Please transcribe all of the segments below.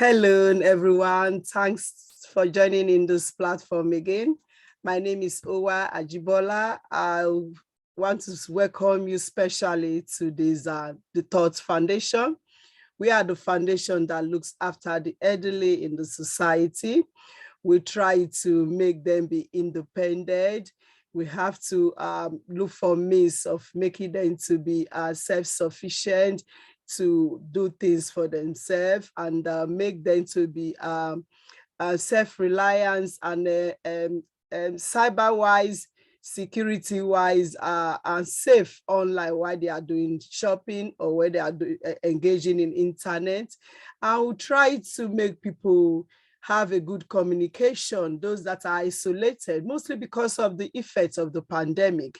Hello, everyone. Thanks for joining in this platform again. My name is Owa Ajibola. I want to welcome you specially to this the Thought Foundation. We are the foundation that looks after the elderly in the society. We try to make them be independent. We have to look for means of making them to be self-sufficient, to do things for themselves, and make them to be self-reliance and cyber-wise, security-wise, and safe online while they are doing shopping or where they are engaging in internet. And we try to make people have a good communication, those that are isolated, mostly because of the effects of the pandemic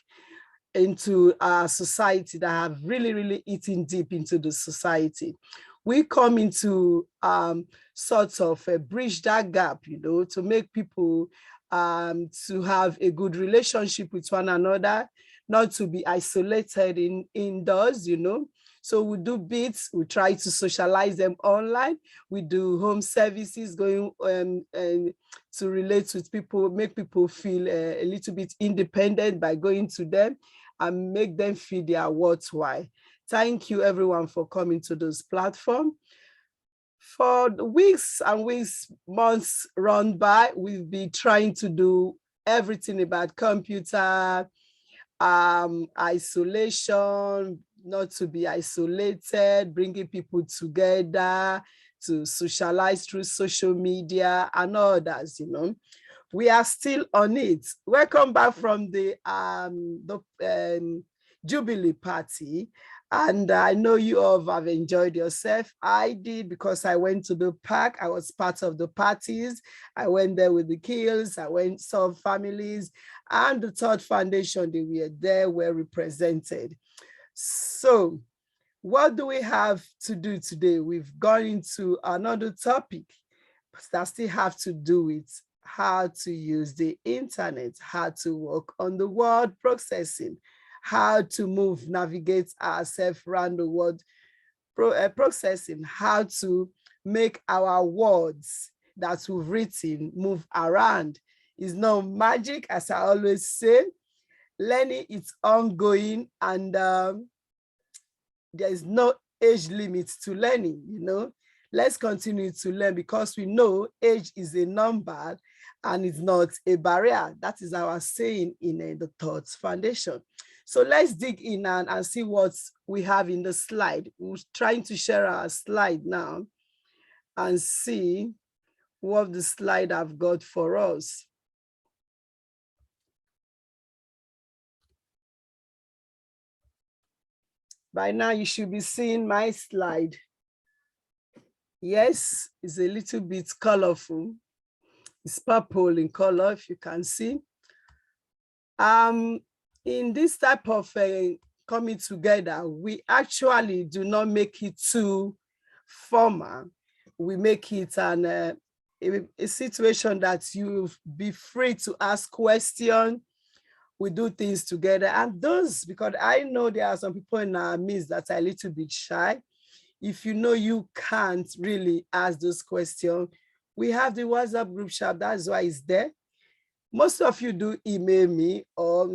into our society that have really eaten deep into the society. We come into sort of bridge that gap, to make people to have a good relationship with one another, not to be isolated indoors, So we do bits, we try to socialize them online. We do home services going to relate with people, make people feel a little bit independent by going to them and make them feel they are worthwhile. Thank you everyone for coming to this platform. For the weeks and weeks, months run by, we've been trying to do everything about computer, isolation, not to be isolated, bringing people together, to socialize through social media and others, We are still on it. Welcome back from the Jubilee party. And I know you all have enjoyed yourself. I did, because I went to the park. I was part of the parties. I went there with the kids. I went saw families, and the Thought Foundation, they were there, were represented. So what do we have to do today? We've gone into another topic that still have to do with how to use the internet, how to work on the word processing, how to navigate ourselves around the word processing, how to make our words that we've written move around. It's not magic, as I always say. Learning is ongoing, and there is no age limit to learning, Let's continue to learn, because we know age is a number and it's not a barrier. That is our saying in the Thoughts Foundation. So let's dig in and see what we have in the slide. We're trying to share our slide now and see what the slide I've got for us. By now, you should be seeing my slide. Yes, it's a little bit colorful. It's purple in color, if you can see. In this type of coming together, we actually do not make it too formal. We make it a situation that you be free to ask questions. We do things together, and those, because I know there are some people in our midst that are a little bit shy. If you know you can't really ask those questions, we have the WhatsApp group chat. That's why it's there. Most of you do email me or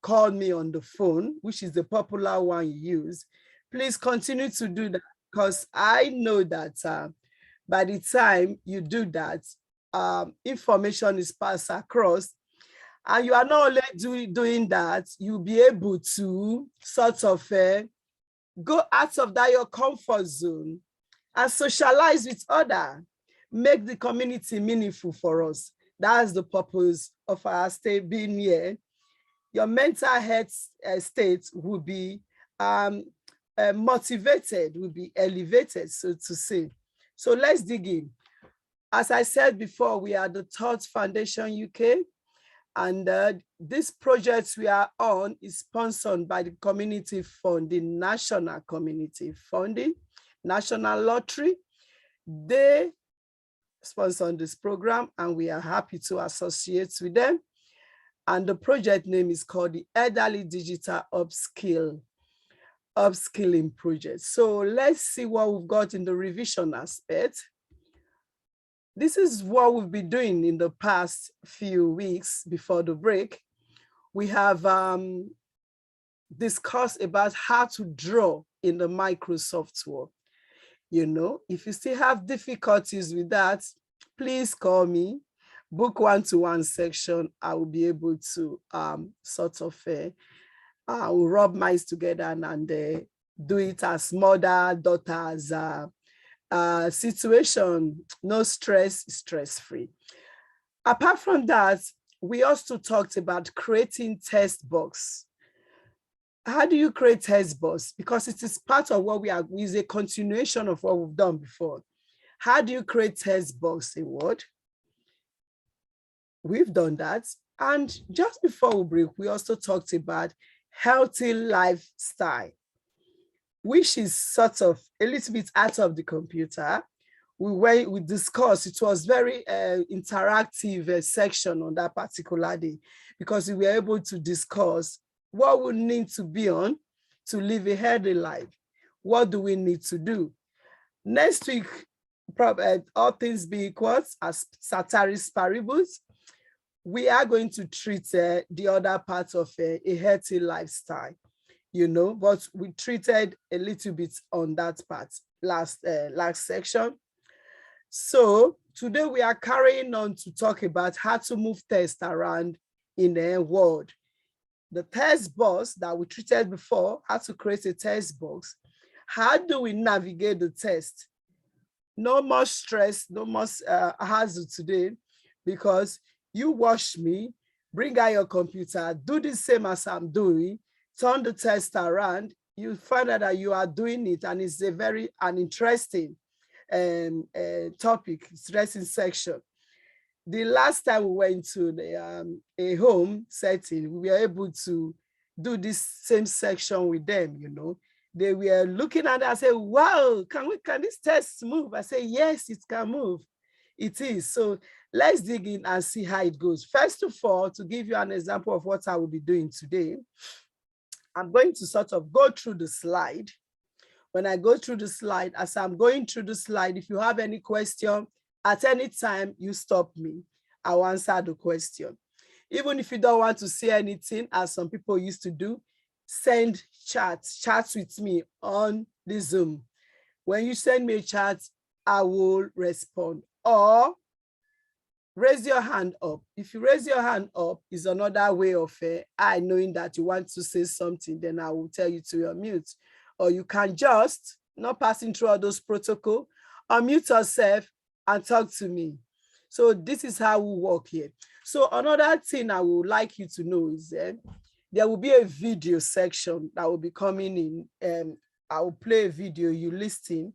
call me on the phone, which is the popular one you use. Please continue to do that, because I know that by the time you do that, information is passed across. And you are not only doing that, you'll be able to sort of go out of that your comfort zone and socialize with others, make the community meaningful for us. That's the purpose of our stay being here. Your mental health state will be motivated, will be elevated, so to say. So let's dig in. As I said before, we are the Thought Foundation UK. And this project we are on is sponsored by the Community Funding, National Community Funding, National Lottery. They sponsor this program, and we are happy to associate with them. And the project name is called the Elderly Digital Upskill. upskilling project. So let's see what we've got in the revision aspect. This is what we've been doing in the past few weeks before the break. We have discussed about how to draw in the Microsoft Word. You know, if you still have difficulties with that, please call me, book one-to-one section. I will be able to sort of will rub minds together and do it as mother, daughter's situation. No stress, stress-free. Apart from that, we also talked about creating test box. How do you create test box? Because it is part of what we are, is a continuation of what we've done before. How do you create test box in Word? We've done that. And just before we break, we also talked about healthy lifestyle, which is sort of a little bit out of the computer. We discussed, it was very interactive section on that particular day, because we were able to discuss what we need to be on to live a healthy life. What do we need to do? Next week, all things being equal, as ceteris paribus, we are going to treat the other part of a healthy lifestyle, you know, but we treated a little bit on that part last section. So today we are carrying on to talk about how to move text around in a Word. The text box that we treated before, how to create a text box. How do we navigate the text? No more stress, no more hassle today, because you watch me, bring out your computer, do the same as I'm doing, turn the text around, you find out that you are doing it, and it's a very interesting topic, interesting section. The last time we went to a home setting, we were able to do this same section with them, you know. They were looking at it and say, wow, can this text move? I say, yes, it can move. It is. So let's dig in and see how it goes. First of all, to give you an example of what I will be doing today, I'm going to sort of go through the slide. When I go through the slide, as I'm going through the slide, if you have any question, at any time, you stop me. I'll answer the question. Even if you don't want to say anything, as some people used to do, send chats with me on the Zoom. When you send me a chat, I will respond. Or raise your hand up. If you raise your hand up, is another way of I knowing that you want to say something, then I will tell you to unmute. Or you can just, not passing through all those protocols, unmute yourself and talk to me. So this is how we work here. So another thing I would like you to know is there will be a video section that will be coming in. I will play a video, you listen,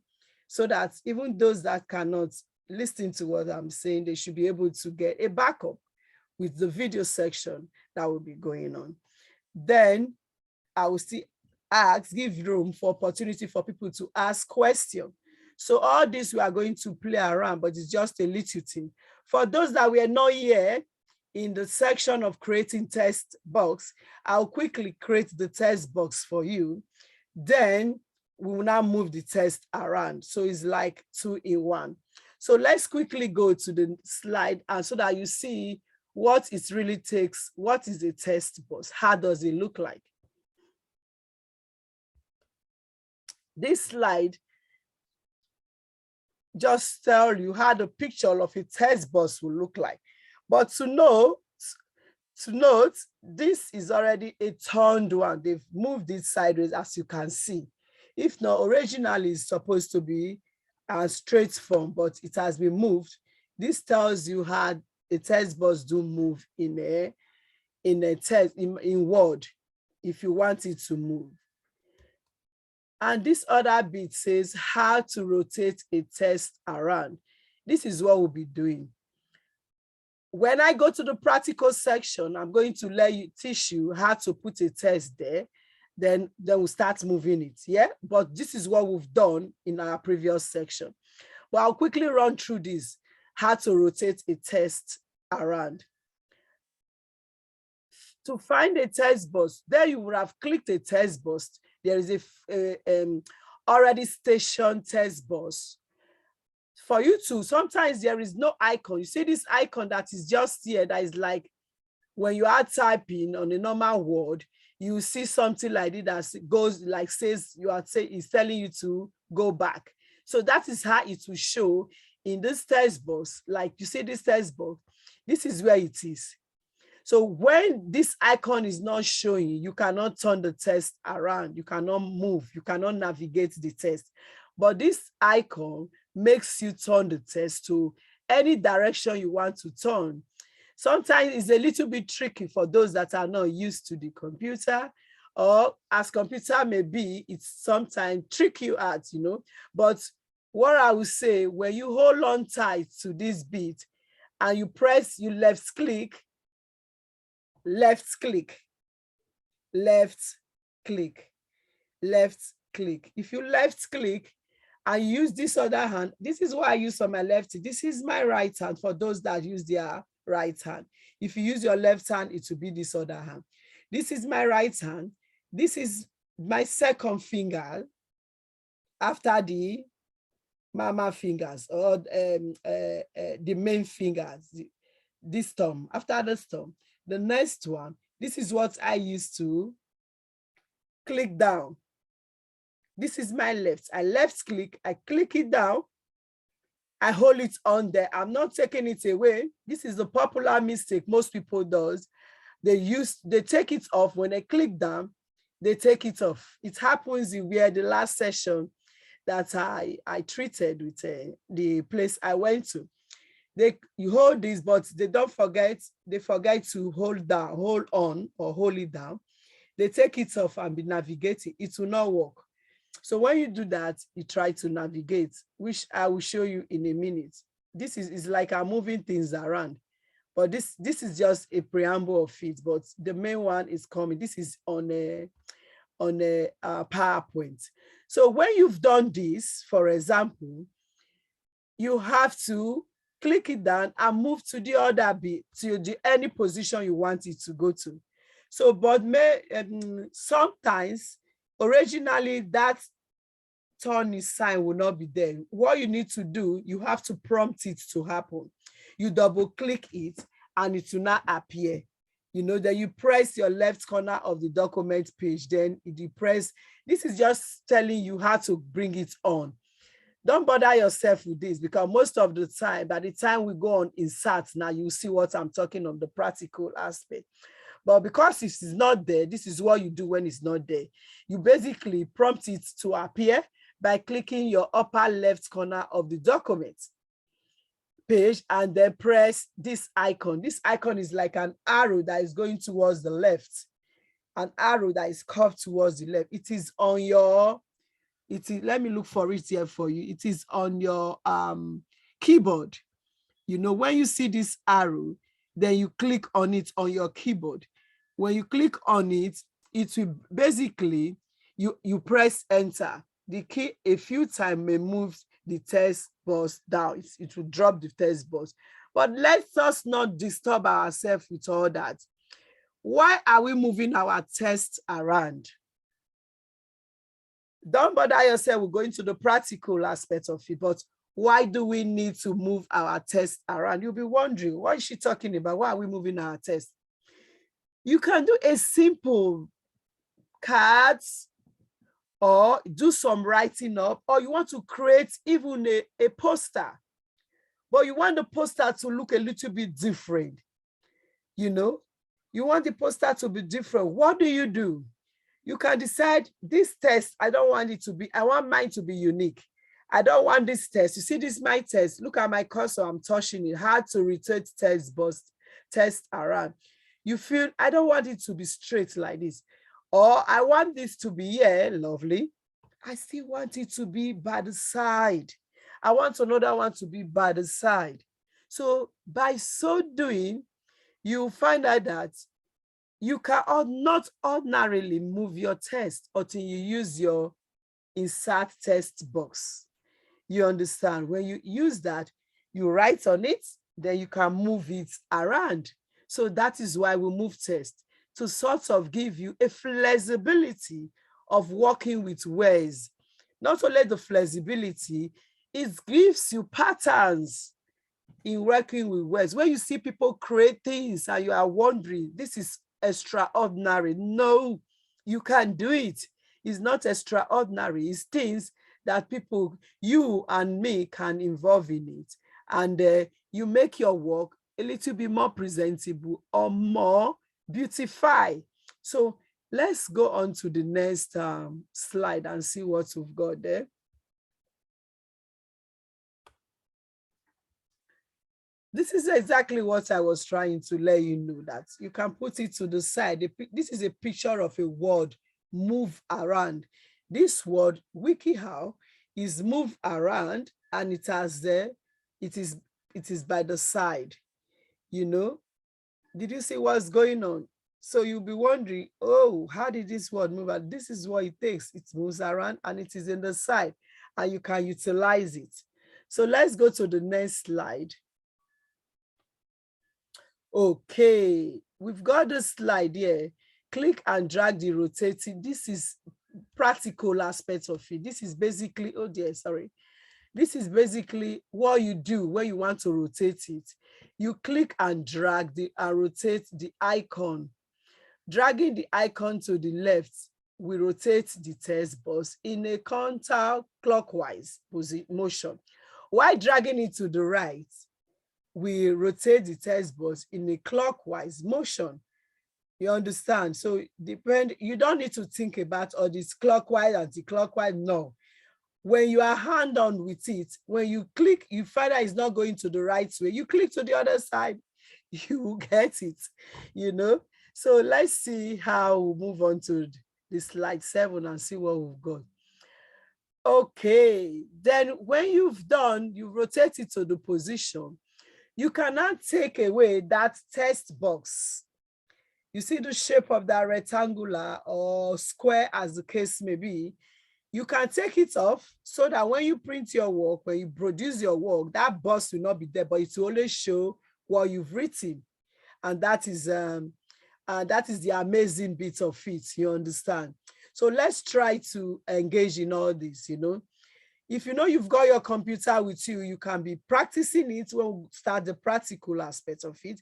so that even those that cannot listen to what I'm saying, they should be able to get a backup with the video section that will be going on. Then I will still give room for opportunity for people to ask questions. So all this we are going to play around, but it's just a little thing. For those that were not here in the section of creating text box, I'll quickly create the text box for you. Then we will now move the text around. So it's like 2 in 1. So let's quickly go to the slide, and so that you see what it really takes. What is a text box? How does it look like? This slide just tell you how the picture of a text box will look like. But to note, this is already a turned one. They've moved it sideways, as you can see. If not, originally it's supposed to be a straight form, but it has been moved. This tells you how a text box do move in Word, if you want it to move. And this other bit says how to rotate a text around. This is what we'll be doing. When I go to the practical section, I'm going to teach you how to put a text there. Then we'll start moving it, yeah? But this is what we've done in our previous section. But I'll quickly run through this, how to rotate a text around. To find a text box, there you would have clicked a text box. there is a already stationed test box. For you to, sometimes there is no icon. You see this icon that is just here, that is like when you are typing on a normal word, you see something like it that goes like says you are saying is telling you to go back. So that is how it will show in this test box. Like you see this test box, this is where it is. So when this icon is not showing, you cannot turn the test around, you cannot move, you cannot navigate the test. But this icon makes you turn the test to any direction you want to turn. Sometimes it's a little bit tricky for those that are not used to the computer, or as computer may be, it's sometimes trick you out, you know. But what I would say, when you hold on tight to this bit and you press, you left click, left click, left click, left click. If you left click and use this other hand, this is what I use on my left. This is my right hand for those that use their right hand. If you use your left hand, it will be this other hand. This is my right hand. This is my second finger after the mama fingers, or the main fingers, this thumb. After this thumb, the next one, this is what I use to click down. This is my left. I left click, I click it down, I hold it on there. I'm not taking it away. This is a popular mistake most people does. They take it off. When they click down, they take it off. It happens in where the last session that I treated with the place I went to. You hold this, but they forget to hold on or hold it down. They take it off and be navigating. It will not work. So when you do that, you try to navigate, which I will show you in a minute. This is like I'm moving things around, but this is just a preamble of it, but the main one is coming. This is on a PowerPoint. So when you've done this, for example, you have to click it down and move to the other bit, to any position you want it to go to. So, but sometimes, originally, that turn sign will not be there. What you need to do, you have to prompt it to happen. You double click it and it will not appear. You know, then you press your left corner of the document page, then you press, this is just telling you how to bring it on. Don't bother yourself with this, because most of the time, by the time we go on insert, now you see what I'm talking on the practical aspect. But because it's not there, this is what you do when it's not there. You basically prompt it to appear by clicking your upper left corner of the document page and then press this icon. This icon is like an arrow that is going towards the left, an arrow that is curved towards the left. It is on your, let me look for it here for you. It is on your keyboard. You know, when you see this arrow, then you click on it on your keyboard. When you click on it, it will basically, you press enter. The key a few times may move the test box down. It will drop the test box. But let us not disturb ourselves with all that. Why are we moving our test around? Don't bother yourself with going to the practical aspect of it, but why do we need to move our test around? You'll be wondering, what is she talking about? Why are we moving our test? You can do a simple cards, or do some writing up, or you want to create even a poster, but you want the poster to look a little bit different. You know, you want the poster to be different. What do? You can decide, this test, I don't want it to be, I want mine to be unique. I don't want this test. You see, this is my test. Look at my cursor, I'm touching it. Hard to rotate test around. You feel, I don't want it to be straight like this. Or I want this to be, yeah, lovely. I still want it to be by the side. I want another one to be by the side. So by so doing, you find out that you can not ordinarily move your test until you use your insert test box. You understand? When you use that, you write on it, then you can move it around. So that is why we move test, to sort of give you a flexibility of working with words. Not only the flexibility, it gives you patterns in working with words. When you see people create things and you are wondering, this is extraordinary. No, you can't do it. It's not extraordinary. It's things that people, you and me, can involve in it. And you make your work a little bit more presentable or more beautified. So let's go on to the next slide and see what we've got there. This is exactly what I was trying to let you know, that you can put it to the side. This is a picture of a word, move around. This word, WikiHow, is move around, and it has there, it is by the side. You know, did you see what's going on? So you'll be wondering, oh, how did this word move? And this is what it takes. It moves around and it is in the side, and you can utilize it. So let's go to the next slide. Okay, we've got the slide here. Click and drag the rotating. This is practical aspects of it. This is basically, oh dear, sorry. This is basically what you do when you want to rotate it. You click and drag and rotate the icon. Dragging the icon to the left, we rotate the text box in a counterclockwise motion. While dragging it to the right, we rotate the text box in a clockwise motion. You understand? So you don't need to think about all this clockwise, anti-clockwise, no. When you are hand-on with it, when you click, you find that it's not going to the right way, you click to the other side, you will get it, you know? So let's see how we move on to the slide 7 and see what we've got. Okay, then when you've rotated it to the position, you cannot take away that text box. You see the shape of that rectangular or square, as the case may be. You can take it off so that when you print your work, when you produce your work, that box will not be there, but it will only show what you've written. And that is the amazing bit of it, you understand? So let's try to engage in all this, you know. If you know you've got your computer with you, you can be practicing it when we start the practical aspect of it.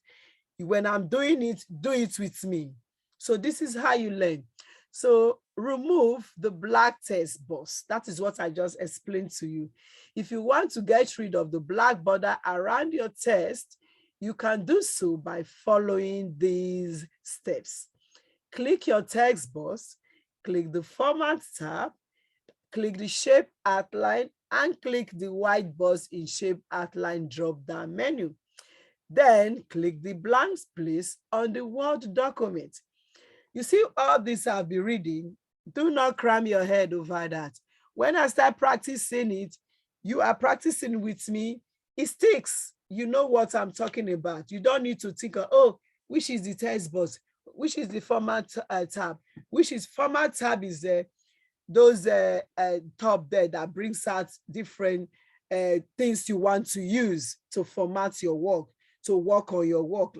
When I'm doing it, do it with me. So this is how you learn. So remove the black text box. That is what I just explained to you. If you want to get rid of the black border around your text, you can do so by following these steps. Click your text box, click the Format tab, click the Shape Outline, and click the white box in Shape Outline drop-down menu. Then click the blank space on the Word document. You see all this I'll be reading. Do not cram your head over that. When I start practicing it, you are practicing with me, it sticks. You know what I'm talking about. You don't need to think of, oh, which is the text box, which is the Format tab, which is Format tab is those top there that brings out different things you want to use to format your work, to work on your work.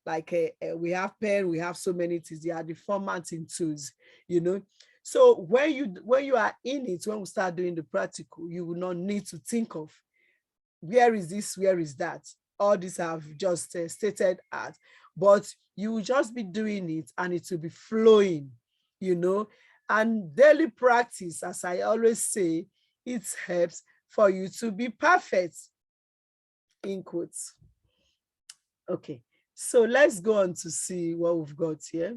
Like we have pen, we have so many things. They are the formatting tools, you know. So when you are in it, when we start doing the practical, you will not need to think of where is this, where is that. All this I've just stated at, but you will just be doing it and it will be flowing, you know. And daily practice, as I always say, it helps for you to be perfect, in quotes. Okay, so let's go on to see what we've got here.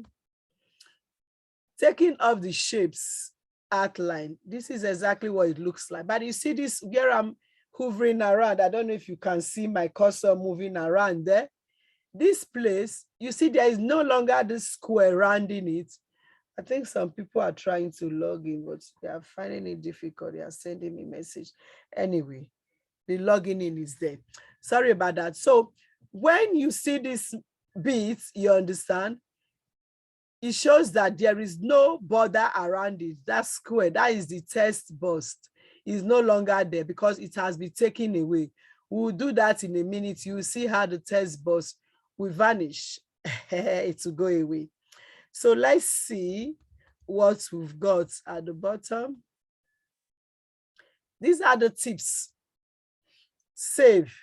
Taking off the shapes outline, this is exactly what it looks like. But you see this where I'm hovering around, I don't know if you can see my cursor moving around there. This place, you see there is no longer this square rounding it. I think some people are trying to log in, but they are finding it difficult. They are sending me a message. Anyway, the logging in is there. Sorry about that. So when you see this bit, you understand, it shows that there is no border around it. That square, that is the text box, is no longer there because it has been taken away. We'll do that in a minute. You'll see how the text box will vanish. It will go away. So let's see what we've got at the bottom. These are the tips. Save.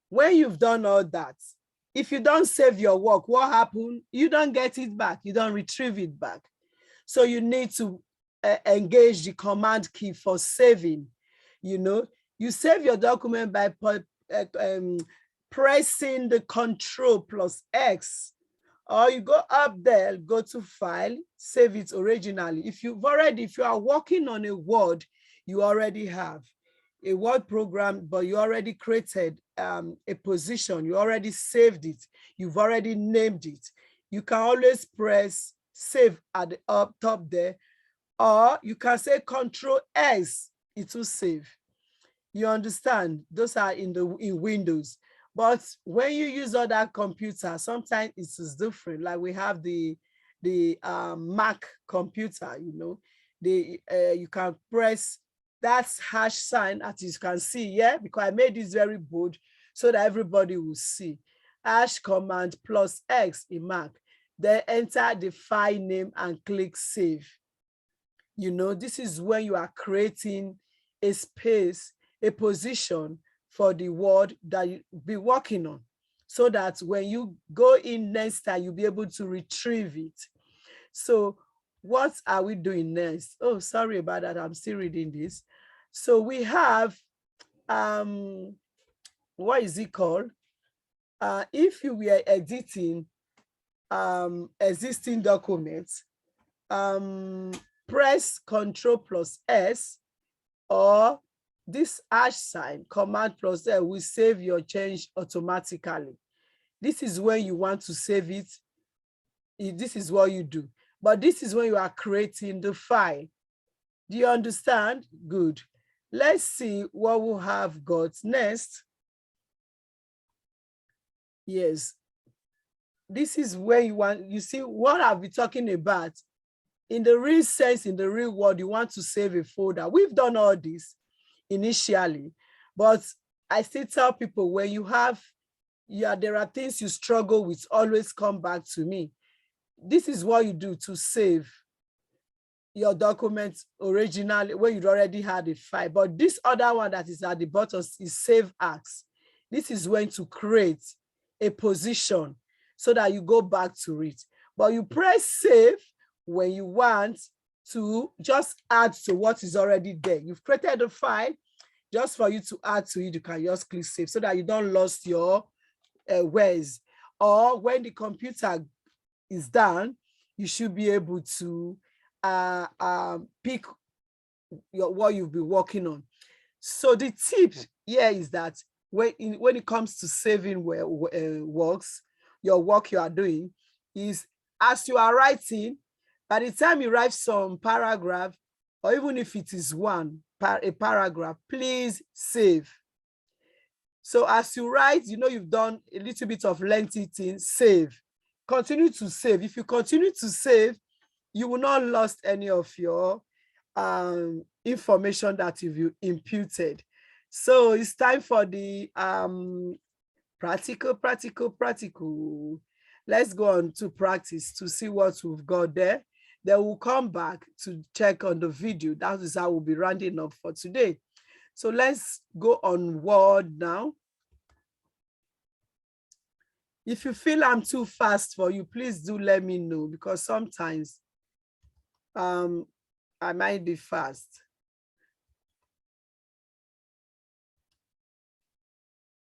When you've done all that, if you don't save your work, what happened? You don't get it back. You don't retrieve it back. So you need to engage the command key for saving. You know, you save your document by pressing the Ctrl+X, or you go up there, go to File, save it originally. If you are working on a Word, you already have a Word program, but you already created a position, you already saved it, you've already named it. You can always press save at the up top there, or you can say Ctrl+S, it will save. You understand? Those are in Windows. But when you use other computers, sometimes it is different. Like we have the Mac computer, you know, you can press that hash sign, as you can see, yeah, because I made this very bold so that everybody will see. Hash command +X in Mac. Then enter the file name and click save. You know, this is when you are creating a space, a position for the word that you be working on, so that when you go in next time, you'll be able to retrieve it. So what are we doing next? Oh, sorry about that. I'm still reading this. So we have, what is it called? If you were editing existing documents, press Ctrl+S, or this hash sign, Command+S, will save your change automatically. This is when you want to save it. This is what you do. But this is when you are creating the file. Do you understand? Good. Let's see what we have got next. Yes. This is where you see what I'll be talking about. In the real sense, in the real world, you want to save a folder. We've done all this initially, but I still tell people, when you have, there are things you struggle with, always come back to me. This is what you do to save your documents originally when you already had a file. But this other one that is at the bottom is save as. This is when to create a position so that you go back to it. But you press save when you want to just add to what is already there. You've created a file, just for you to add to it, you can just click save so that you don't lose your words. Or when the computer is done, you should be able to pick what you've been working on. So the tip here is that when it comes to saving works, your work you are doing, is as you are writing, by the time you write some paragraph, or even if it is a paragraph, please save. So as you write, you know you've done a little bit of lengthy things, save. Continue to save. If you continue to save, you will not lose any of your information that you've imputed. So it's time for the practical. Let's go on to practice to see what we've got there. Then we'll come back to check on the video. That is how we'll be rounding up for today. So let's go on Word now. If you feel I'm too fast for you, please do let me know, because sometimes I might be fast.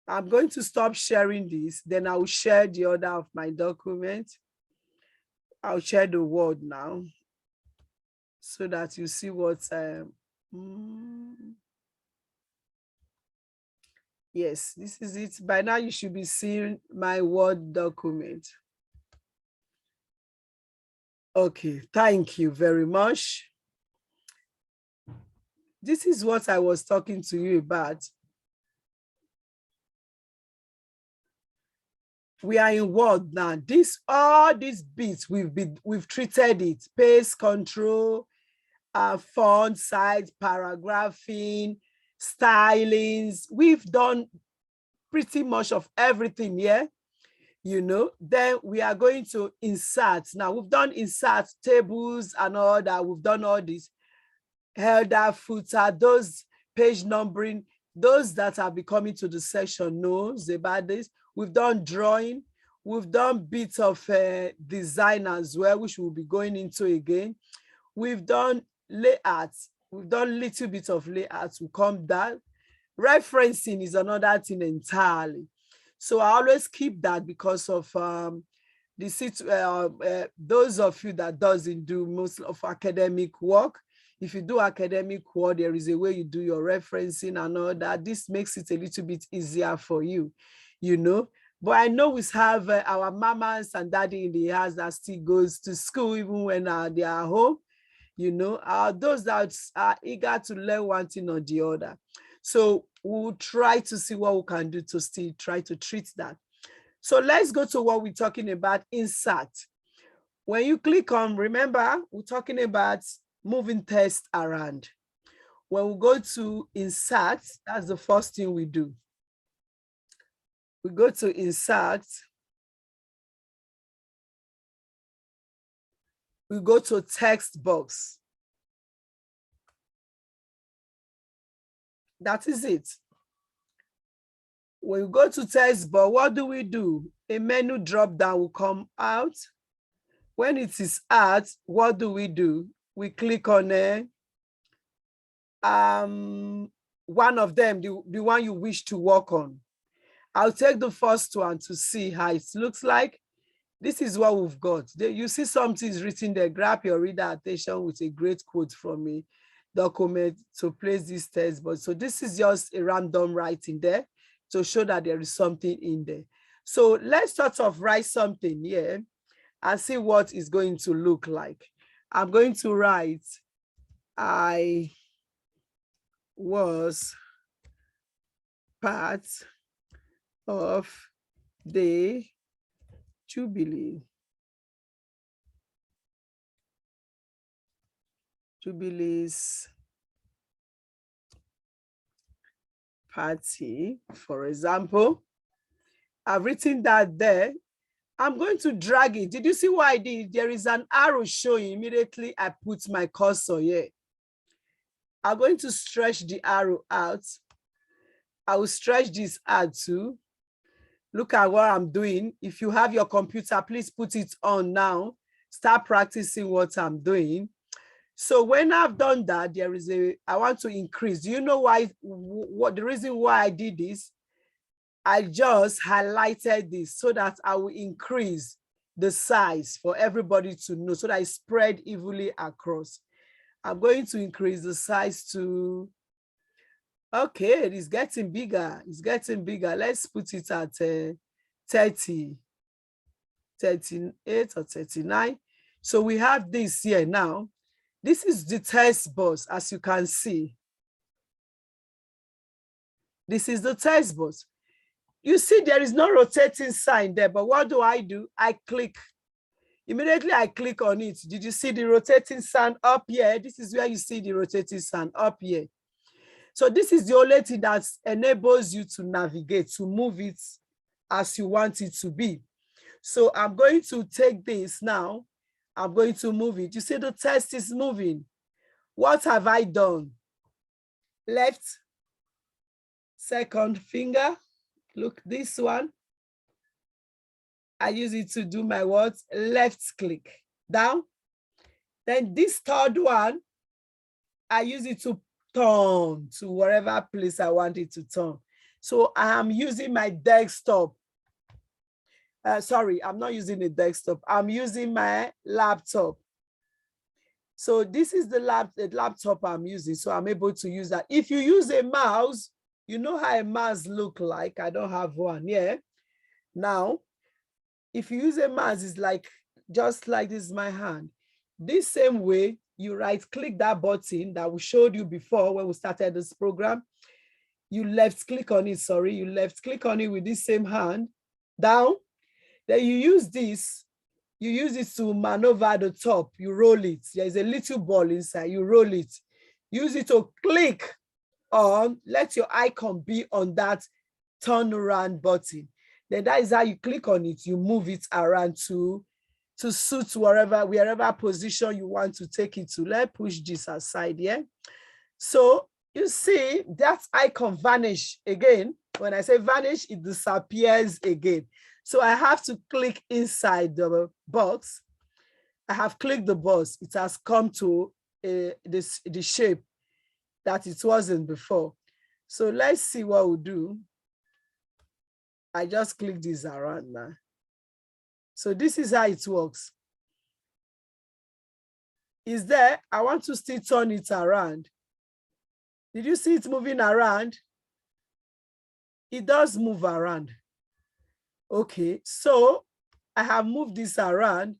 I'm going to stop sharing this, then I will share the order of my document. I'll share the Word now so that you see what yes, this is it. By now you should be seeing my Word document. Okay, thank you very much. This is what I was talking to you about. We are in Word now. All these bits we've treated it: paste, control, font size, paragraphing, stylings. We've done pretty much of everything here. then we are going to insert. Now we've done insert tables and all that. We've done all this header, footer, those page numbering, those that are coming to the session knows about this. We've done drawing. We've done bits of design as well, which we'll be going into again. We've done layouts. We've done little bit of layouts. We'll come down. Referencing is another thing entirely. So I always keep that because of those of you that doesn't do most of academic work. If you do academic work, there is a way you do your referencing and all that. This makes it a little bit easier for you, But I know we have our mamas and daddy in the house that still goes to school even when they are home, those that are eager to learn one thing or the other. So we'll try to see what we can do to still try to treat that. So let's go to what we're talking about, insert. When you click on, remember, we're talking about moving text around. When we go to insert, that's the first thing we do. We go to insert. We go to text box. That is it. When we go to text box, what do? A menu drop down will come out. When it is out, what do? We click on one of them, the one you wish to work on. I'll take the first one to see how it looks like. This is what we've got. You see something is written there. Grab your reader attention with a great quote from a document to place this text box. So this is just a random writing there to show that there is something in there. So let's sort of write something here and see what it's going to look like. I'm going to write, I was part of the Jubilee's party, for example. I've written that there. I'm going to drag it. Did you see what I did? There is an arrow showing. Immediately, I put my cursor here. I'm going to stretch the arrow out. I will stretch this out too. Look at what I'm doing. If you have your computer, please put it on now. Start practicing what I'm doing. So when I've done that, I want to increase. Do you know why? What the reason why I did this? I just highlighted this so that I will increase the size for everybody to know, so that I spread evenly across. I'm going to increase the size to, okay, it is getting bigger. It's getting bigger. Let's put it at 30, 38 or 39. So we have this here now. This is the text box, as you can see. This is the text box. You see, there is no rotating sign there, but what do? I click. Immediately I click on it. Did you see the rotating sign up here? This is where you see the rotating sign up here. So this is the only thing that enables you to navigate, to move it as you want it to be. So I'm going to take this now. I'm going to move it. You see the text is moving. What have I done? Left, second finger. Look, this one. I use it to do my words. Left click down. Then this third one, I use it to turn to wherever place I want it to turn. So I am using my desktop. Sorry, I'm not using a desktop. I'm using my laptop. So this is the laptop I'm using. So I'm able to use that. If you use a mouse, you know how a mouse look like. I don't have one here. Now, if you use a mouse, it's like, just like this is my hand. This same way, you right click that button that we showed you before when we started this program. You left click on it, sorry. You left click on it with this same hand, down. Then you use this. You use it to maneuver the top. You roll it. There's a little ball inside. You roll it. Use it to click on, let your icon be on that turn around button. Then that is how you click on it. You move it around to suit wherever position you want to take it to. Let's push this aside, yeah? So you see that icon vanish again. When I say vanish, it disappears again. So I have to click inside the box. I have clicked the box. It has come to the shape that it wasn't before. So let's see what we'll do. I just click this around now. So this is how it works. Is there? I want to still turn it around. Did you see it moving around? It does move around. Okay, so I have moved this around.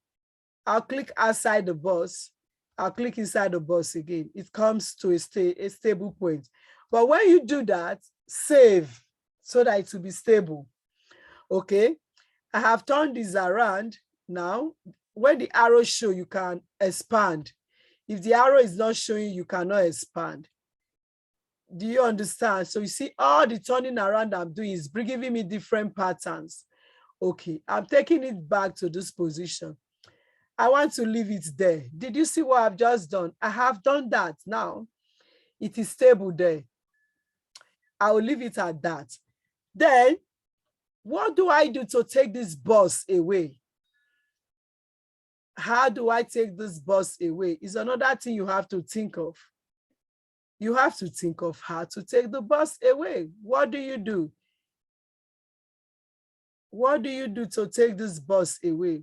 I'll click outside the box. I'll click inside the box again. It comes to a stable point. But when you do that, save so that it will be stable. Okay, I have turned this around now. When the arrow shows, you can expand. If the arrow is not showing, you cannot expand. Do you understand? So you see all the turning around I'm doing is giving me different patterns. Okay, I'm taking it back to this position. I want to leave it there. Did you see what I've just done? I have done that. Now it is stable there. I will leave it at that. Then what do I do to take this bus away? How do I take this bus away? Is another thing you have to think of. You have to think of how to take the bus away. What do you do? What do you do to take this bus away?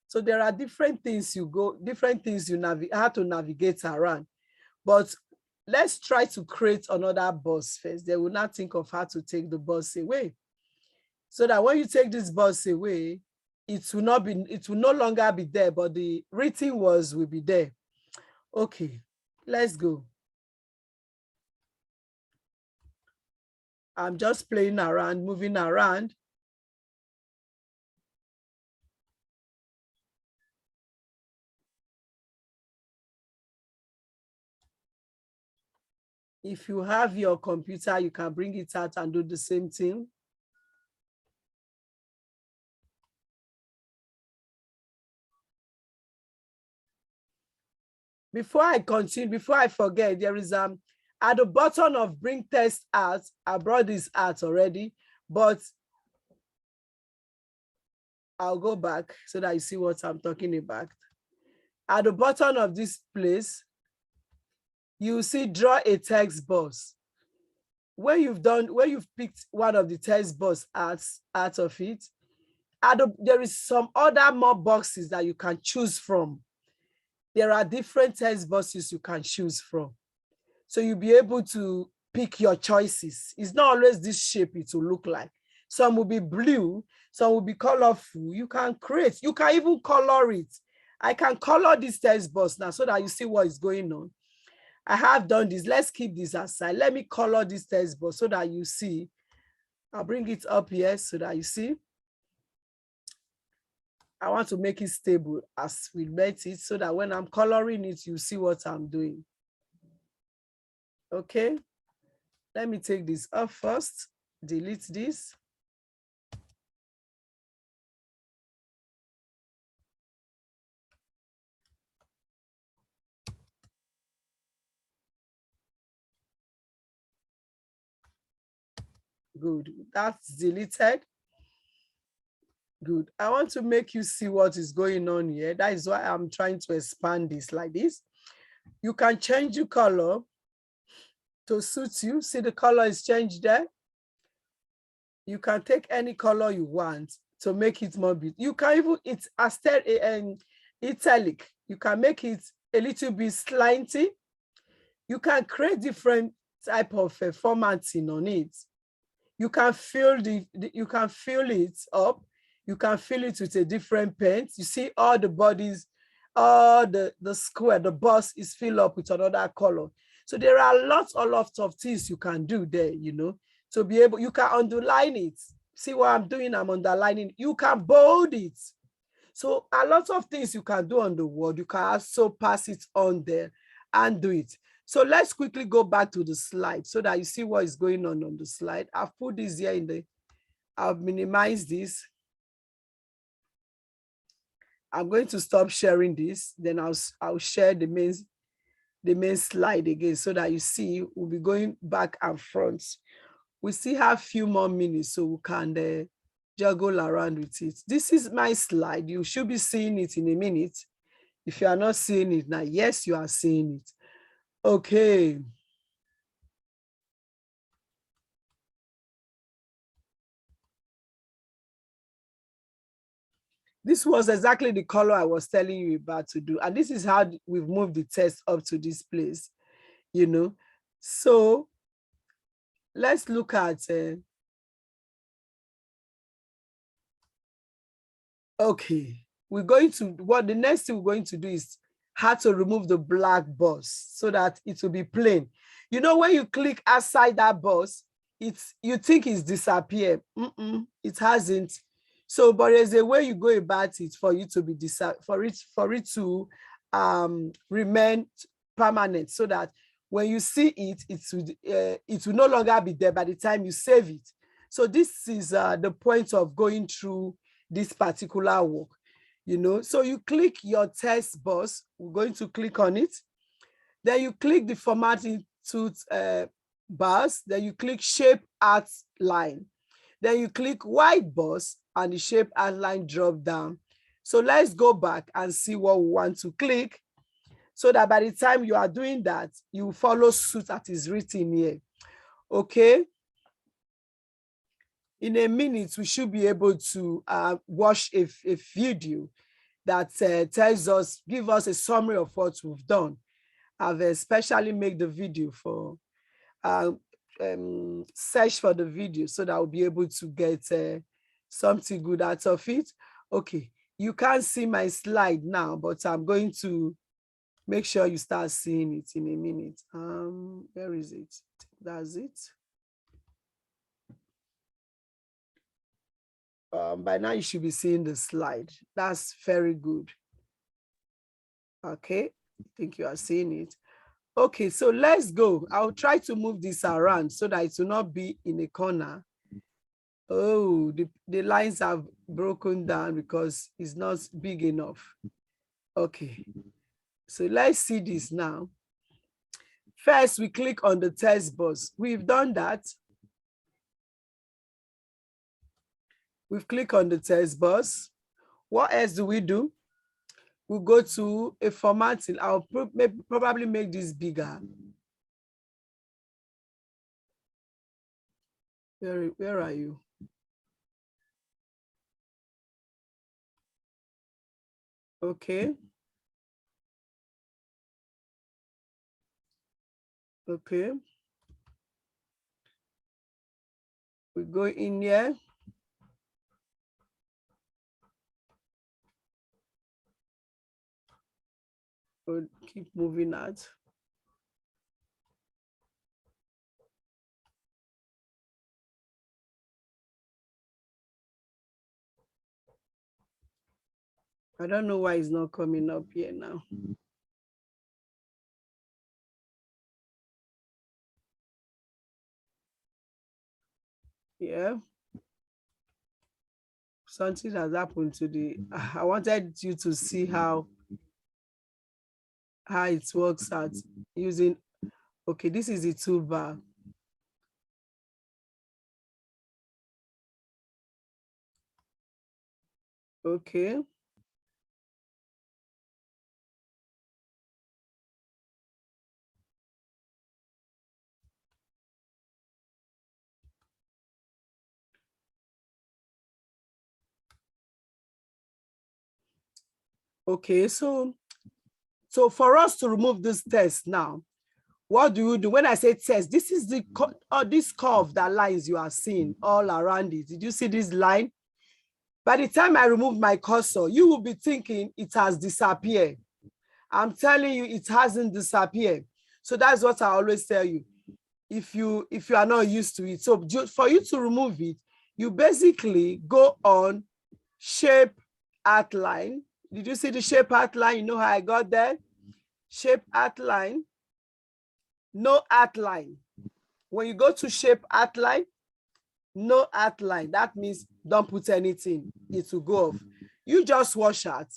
So there are different things you have to navigate around. But let's try to create another bus first. They will not think of how to take the bus away. So that when you take this bus away, it will no longer be there, but the written words will be there. Okay, let's go. I'm just playing around, moving around. If you have your computer, you can bring it out and do the same thing. Before I continue, before I forget, there is at the bottom of bring text out. I brought this out already, but I'll go back so that you see what I'm talking about. At the bottom of this place, you see draw a text box. When you've picked one of the text box out of it, there is some other more boxes that you can choose from. There are different text boxes you can choose from. So you'll be able to pick your choices. It's not always this shape it will look like. Some will be blue, some will be colorful. You can create, you can even color it. I can color this text box now so that you see what is going on. I have done this. Let's keep this aside. Let me color this text box so that you see. I'll bring it up here so that you see. I want to make it stable as we met it so that when I'm coloring it, you see what I'm doing. Okay, let me take this off first, delete this. Good, that's deleted. Good, I want to make you see what is going on here. That is why I'm trying to expand this like this. You can change your color to suit you. See the color is changed there. You can take any color you want to make it more beautiful. You can even, it's italic. You can make it a little bit slanty. You can create different type of formatting on it. You can fill you can fill it up. You can fill it with a different paint. You see all the bodies, all the square, the bus is filled up with another color. So there are a lot of things you can do there, you know, to be able, you can underline it. See what I'm doing? I'm underlining. You can bold it. So a lot of things you can do on the word. You can also pass it on there and do it. So let's quickly go back to the slide so that you see what is going on the slide. I've put this here I'll minimize this. I'm going to stop sharing this. Then I'll share the main slide again so that you see we'll be going back and front. We still have a few more minutes so we can juggle around with it. This is my slide. You should be seeing it in a minute. If you are not seeing it now, yes, you are seeing it. Okay. This was exactly the color I was telling you about to do. And this is how we've moved the test up to this place, you know. So let's look at, okay, the next thing we're going to do is how to remove the black box so that it will be plain. You know, when you click outside that box, you think it's disappeared. It hasn't. So, but there's a way you go about it for you to be for it to remain permanent, so that when you see it, it will no longer be there by the time you save it. So this is the point of going through this particular work, you know. So you click your test box. We're going to click on it. Then you click the formatting tools bars. Then you click shape outline. Then you click white box and the shape outline drop down. So let's go back and see what we want to click, so that by the time you are doing that, you follow suit that is written here. Okay. In a minute, we should be able to watch a video that give us a summary of what we've done. I've especially made the video for search for the video so that I'll be able to get something good out of it. Okay, you can't see my slide now, but I'm going to make sure you start seeing it in a minute. Where is it? That's it. By now you should be seeing the slide. That's very good. Okay, I think you are seeing it. Okay, so let's go. I'll try to move this around so that it will not be in a corner. Oh, the lines have broken down because it's not big enough. Okay, so let's see this now. First, we click on the test box. We've done that. We've clicked on the test box. What else do? We'll go to a formatting. I'll probably make this bigger. Where are you? Okay. Okay. We go in here. We'll keep moving out. I don't know why it's not coming up here now. Yeah. Something has happened to I wanted you to see how it works out using, okay, this is the toolbar. Okay. Okay, so for us to remove this test now, what do you do? When I say test, this is this curve, that lines you are seeing all around it. Did you see this line? By the time I remove my cursor, you will be thinking it has disappeared. I'm telling you, it hasn't disappeared. So that's what I always tell you. If you are not used to it, so for you to remove it, you basically go on shape outline. Did you see the shape outline? You know how I got there? Shape outline. no outline. When you go to shape outline, no outline. That means don't put anything, it will go off. You just wash out.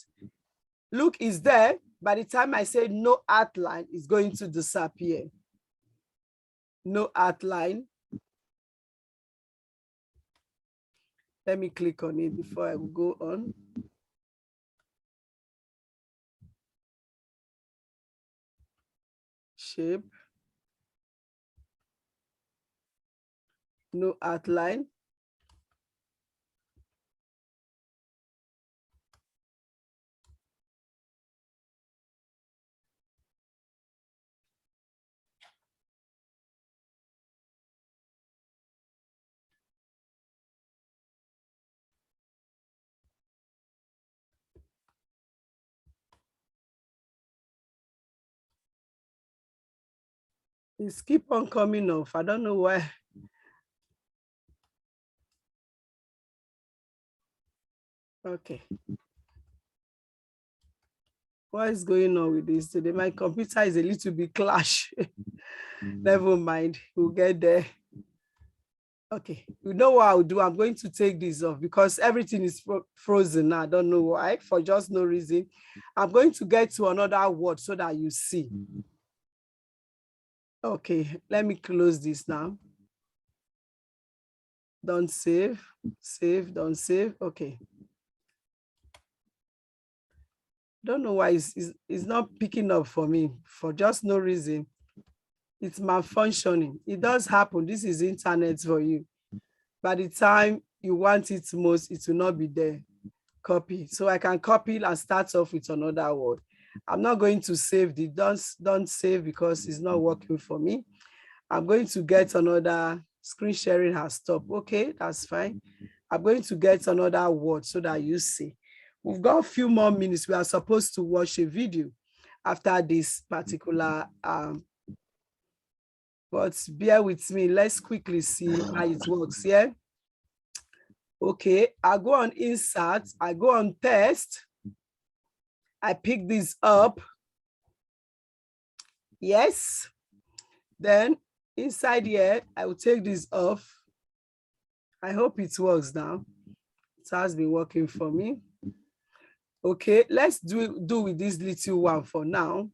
Look, is there. By the time I say no outline, it's going to disappear. No outline. Let me click on it before I go on. Shape. No outline. It's keep on coming off. I don't know why. Okay. What is going on with this today? My computer is a little bit clash. Never mind, we'll get there. Okay, you know what I'll do? I'm going to take this off because everything is frozen now. I don't know why, for just no reason. I'm going to get to another word so that you see. Okay, let me close this now. Don't save, save, don't save. Okay. Don't know why it's not picking up for me for just no reason. It's malfunctioning. It does happen. This is internet for you. By the time you want it most, it will not be there. Copy. So I can copy and start off with another word. I'm not going to save the don't save because it's not working for me. I'm going to get another screen sharing has stopped. Okay, that's fine. I'm going to get another word so that you see. We've got a few more minutes. We are supposed to watch a video after this particular but bear with me. Let's quickly see how it works. Yeah. Okay, I go on insert, I go on test, I pick this up. Yes. Then inside here, I will take this off. I hope it works now. It has been working for me. Okay, let's do with this little one for now.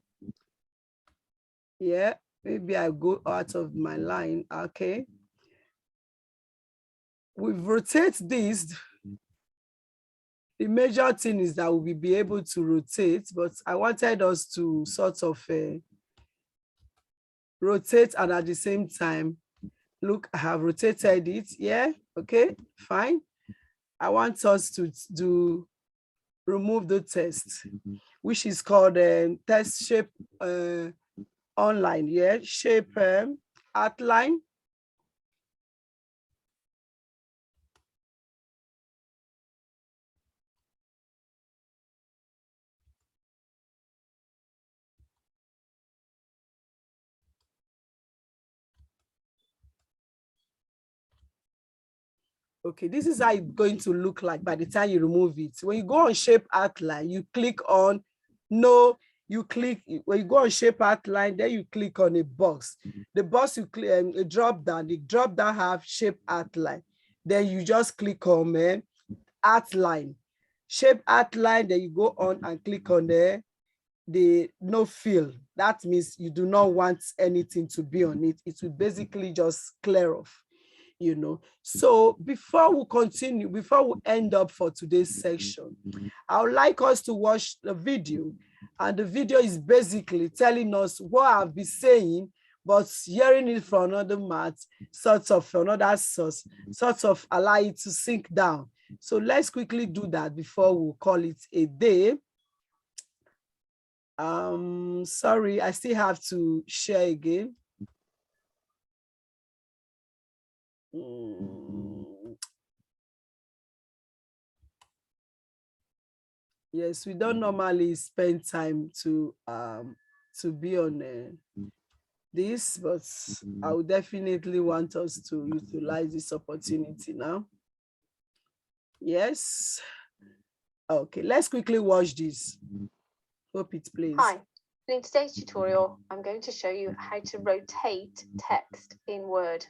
Yeah, maybe I go out of my line. Okay. We rotate this. The major thing is that we'll be able to rotate, but I wanted us to sort of rotate and at the same time, look, I have rotated it. Yeah, okay, fine. I want us to remove the test, which is called test shape online. Yeah, shape outline. Okay, this is how it's going to look like by the time you remove it. When you go on shape outline, you click on no, you click, when you go on shape outline, then you click on a box. The box you click a drop down, the drop down have shape outline. Then you just click on outline. Shape outline, then you go on and click on the no fill. That means you do not want anything to be on it. It will basically just clear off. You know, so before we continue, before we end up for today's section, I would like us to watch the video, and the video is basically telling us what I've been saying, but hearing it from another mouth, sort of another source, sort of allow it to sink down. So let's quickly do that before we call it a day. Sorry, I still have to share again. Yes, we don't normally spend time to be on this, but I would definitely want us to utilize this opportunity now. Yes. Okay, let's quickly watch this. Hope it plays. Hi, In today's tutorial, I'm going to show you how to rotate text in Word.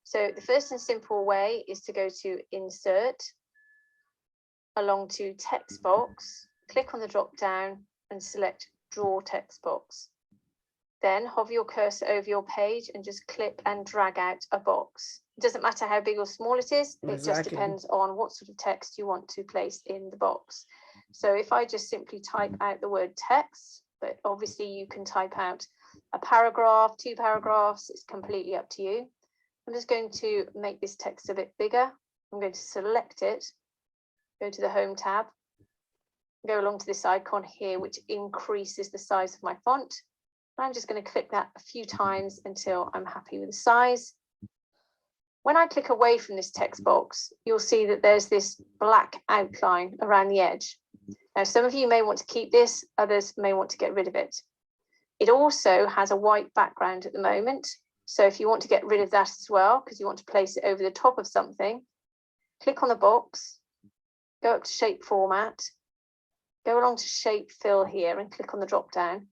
So the first and simple way is to go to Insert, along to Text Box, click on the drop down and select Draw Text Box. Then hover your cursor over your page and just click and drag out a box. It doesn't matter how big or small it is, it just depends on what sort of text you want to place in the box. So if I just simply type out the word text, but obviously you can type out a paragraph, 2 paragraphs, it's completely up to you. I'm just going to make this text a bit bigger. I'm going to select it, go to the Home tab, go along to this icon here, which increases the size of my font. I'm just going to click that a few times until I'm happy with the size. When I click away from this text box, you'll see that there's this black outline around the edge. Now, some of you may want to keep this, others may want to get rid of it. It also has a white background at the moment. So if you want to get rid of that as well, because you want to place it over the top of something, click on the box, go up to Shape Format, go along to Shape Fill here and click on the drop down.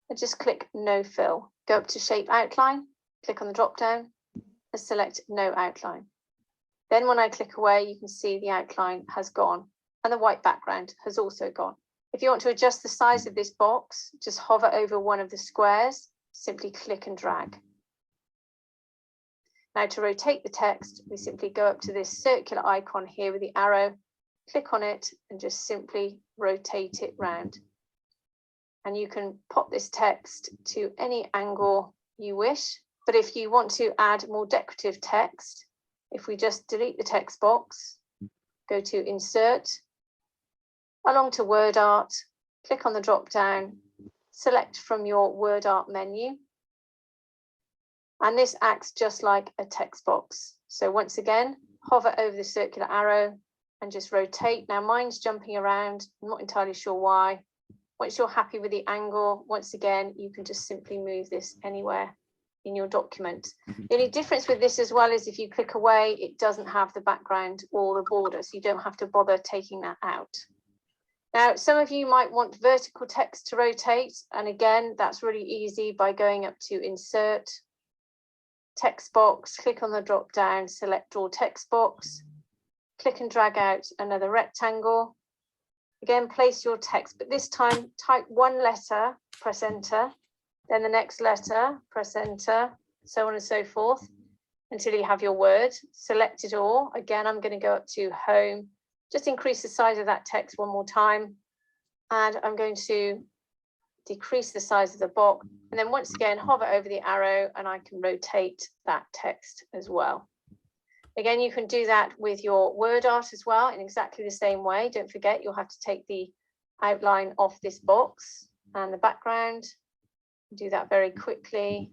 And just click No Fill. Go up to Shape Outline, click on the drop down and select No Outline. Then when I click away, you can see the outline has gone and the white background has also gone. If you want to adjust the size of this box, just hover over one of the squares, simply click and drag. Now to rotate the text, we simply go up to this circular icon here with the arrow, click on it and just simply rotate it round. And you can pop this text to any angle you wish. But if you want to add more decorative text, if we just delete the text box, go to Insert, along to Word Art, click on the drop down, select from your Word Art menu. And this acts just like a text box. So once again, hover over the circular arrow and just rotate. Now mine's jumping around, I'm not entirely sure why. Once you're happy with the angle, once again, you can just simply move this anywhere in your document. The only difference with this as well is if you click away, it doesn't have the background or the border, so you don't have to bother taking that out. Now, some of you might want vertical text to rotate, and again, that's really easy by going up to Insert, Text Box, click on the drop down, select Draw Text Box, click and drag out another rectangle. Again, place your text, but this time type one letter, press Enter, then the next letter, press Enter, so on and so forth, until you have your word. Select it all. Again, I'm going to go up to Home, just increase the size of that text one more time, and I'm going to decrease the size of the box, and then once again, hover over the arrow, and I can rotate that text as well. Again, you can do that with your word art as well in exactly the same way. Don't forget, you'll have to take the outline off this box and the background. Do that very quickly.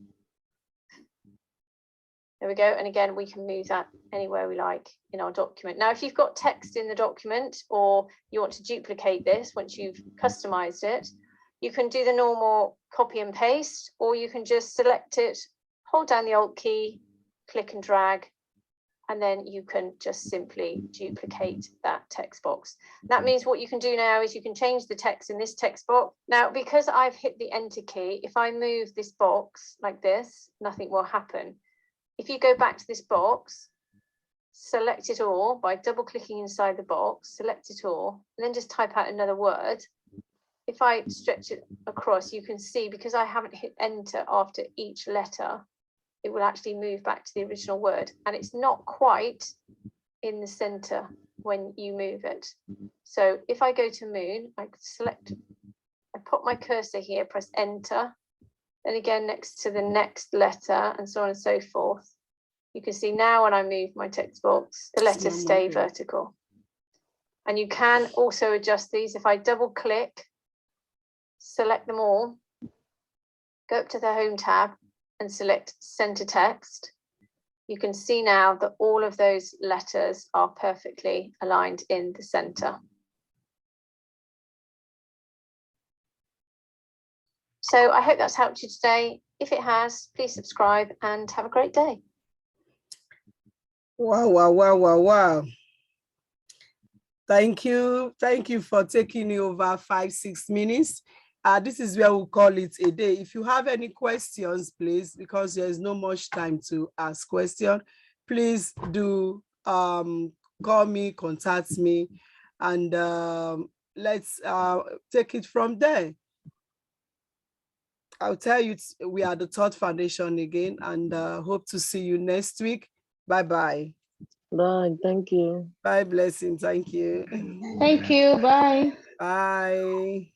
There we go. And again, we can move that anywhere we like in our document. Now, if you've got text in the document or you want to duplicate this once you've customized it, you can do the normal copy and paste, or you can just select it, hold down the Alt key, click and drag, and then you can just simply duplicate that text box. That means what you can do now is you can change the text in this text box. Now, because I've hit the Enter key, if I move this box like this, nothing will happen. If you go back to this box, select it all by double clicking inside the box, select it all, and then just type out another word. If I stretch it across, you can see because I haven't hit Enter after each letter, it will actually move back to the original word, and it's not quite in the center when you move it. So if I go to Moon, I select, I put my cursor here, press Enter, then again next to the next letter, and so on and so forth. You can see now when I move my text box, the letters stay vertical. And you can also adjust these. If I double click, select them all, go up to the Home tab and select Center Text, you can see now that all of those letters are perfectly aligned in the center. So I hope that's helped you today. If it has, please subscribe and have a great day. Wow, wow, wow, wow, wow. Thank you. Thank you for taking me over 5-6 minutes. This is where we'll call it a day. If you have any questions, please, because there's no much time to ask questions, please do call me, contact me, and let's take it from there. I'll tell you, we are the Thought Foundation again, and hope to see you next week. Bye-bye. Bye. Thank you. Bye, blessing. Thank you. Thank you. Bye. Bye.